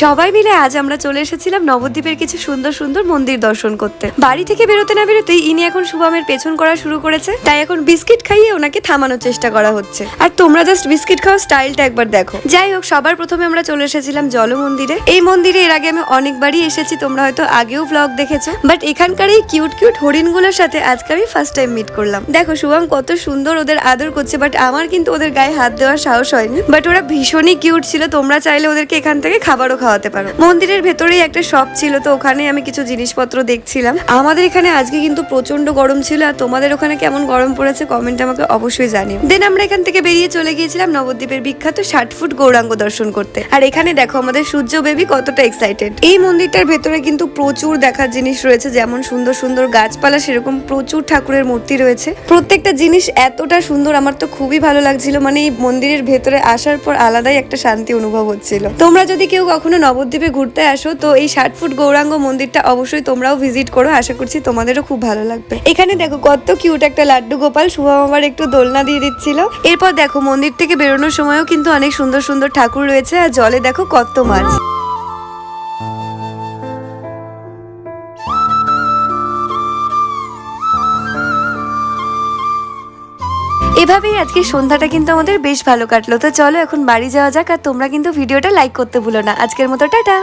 সবাই মিলে আজ আমরা চলে এসেছিলাম নবদ্বীপের কিছু সুন্দর সুন্দর মন্দির দর্শন করতে। বাড়ি থেকে বেরোতে না বেরোতেই ইনি এখন শুভমের পেছন করা শুরু করেছে, তাই এখন বিস্কিট খাইয়ে ওনাকে থামানোর চেষ্টা করা হচ্ছে। আর তোমরা জাস্ট বিস্কিট খাওয়া স্টাইলটা একবার দেখো। যাই হোক, সবার প্রথমে আমরা চলে এসেছিলাম জল মন্দিরে। এই মন্দিরে এর আগে আমি অনেকবারই এসেছি, তোমরা হয়তো আগেও ব্লগ দেখেছো, বাট এখানকার এই কিউট কিউট হরিণগুলোর সাথে আজকে আমি ফার্স্ট টাইম মিট করলাম। দেখো শুভম কত সুন্দর ওদের আদর করছে, বাট আমার কিন্তু ওদের গায়ে হাত দেওয়ার সাহস হয়নি। বাট ওরা ভীষণই কিউট ছিল, তোমরা চাইলে ওদেরকে এখান থেকে খাবারও খাওয়াতে পারো। মন্দিরের ভেতরেই একটা শপ ছিল, তো ওখানে আমি কিছু জিনিসপত্র দেখছিলাম। আমাদের এখানে আজকে কিন্তু প্রচন্ড গরম ছিল, আর তোমাদের ওখানে কেমন গরম পড়েছে কমেন্টে আমাকে অবশ্যই জানিও। দেন আমরা এখান থেকে বেরিয়ে চলে গিয়েছিলাম নবদ্বীপের বিখ্যাত 60 ফুট গৌরাঙ্গ দর্শন করতে। আর এখানে দেখো আমাদের সূর্য বেবি কতটা এক্সাইটেড। এই মন্দিরটার ভেতরে কিন্তু প্রচুর দেখার জিনিস রয়েছে, যেমন সুন্দর সুন্দর গাছপালা, সেরকম প্রচুর ঠাকুরের মূর্তি রয়েছে। প্রত্যেকটা জিনিস এতটা সুন্দর, আমার তো খুবই ভালো লাগছিল। মানে এই মন্দিরের ভেতরে আসার পর আলাদাই একটা শান্তি অনুভব হচ্ছিল। তোমরা যদি কেউ কখনো নবদ্বীপে ঘুরতে আসো, তো এই 60 ফুট গৌরাঙ্গ মন্দিরটা অবশ্যই তোমরাও ভিজিট করো, আশা করছি তোমাদেরও খুব ভালো লাগবে। এখানে দেখো কত কিউট একটা লাড্ডু গোপাল, শুভম আমার একটু দোলনা দিয়ে দিচ্ছিল। এরপর দেখো মন্দির থেকে বেরোনোর সময়ও কিন্তু অনেক সুন্দর সুন্দর ঠাকুর রয়েছে, আর জলে দেখো কত মাছ। এভাবেই আজকে সন্ধ্যাটা কিন্তু আমাদের বেশ ভালো কাটলো। তো চলো এখন বাড়ি যাওয়া যাক, আর তোমরা কিন্তু ভিডিওটা লাইক করতে ভুলো না। আজকের মতো টাটা।